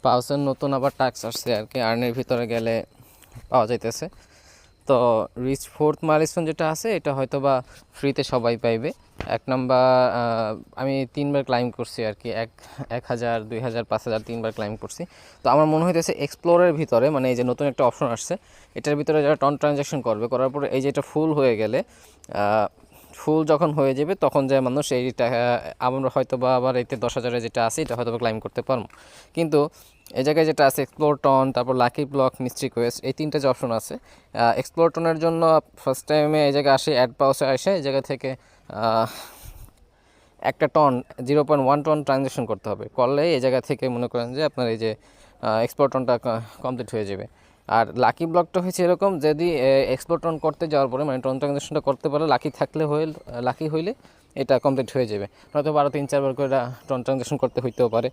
পাউসের নতুন আবার টাস্ক আসছে আর কি, আর্নের ভিতরে গেলে পাওয়া যাইতেছে। তো রিচ ফোর্থ মাইলস্টোন যেটা আছে এটা হয়তো বা ফ্রিতে সবাই পাইবে। 1 নাম্বার আমি 3বার ক্লাইম করছি আর কি, 1000, 2000, 5000 3বার ক্লাইম করছি। তো আমার মনে হইতেছে এক্সপ্লোরের ভিতরে, মানে এই যে নতুন একটা অপশন আসছে এটার ভিতরে যারা ট্রানজ্যাকশন করবে, করার পরে এই যে এটা ফুল হয়ে গেলে, ফুল যখন হয়ে যাবে তখন যায় মানুষ এই টাকা, আমরা হয়তো বা আবার এতে 10,000 যেটা আছে এটা হয়তো বা ক্লাইম করতে পারবো। কিন্তু এই জায়গায় যেটা আছে এক্সপ্লোর টন, তারপর লাকি ব্লক, মিস্ট্রি কোয়েস্ট, এই 3টা যে অপশন আছে, এক্সপ্লোর টনের জন্য ফার্স্ট টাইমে এই জায়গায় আসে অ্যাড পাউসে আসে এই জায়গা থেকে একটা টন 0.1 টন ট্রানজ্যাকশন করতে হবে, করলে এই জায়গা থেকে মনে করেন যে আপনার এই যে এক্সপ্লোর টনটা কমপ্লিট হয়ে যাবে। আর লাকি ব্লকটা হয়েছে এরকম, যদি এক্সপ্লোর টন করতে যাওয়ার পরে মানে টন ট্রানজ্যাকশনটা করতে পারে লাকি থাকলে লাকি হইলে এটা কমপ্লিট হয়ে যাবে, হয়তো 12-3-4 বার করে টন ট্রানজ্যাকশন করতে হইতেও পারে।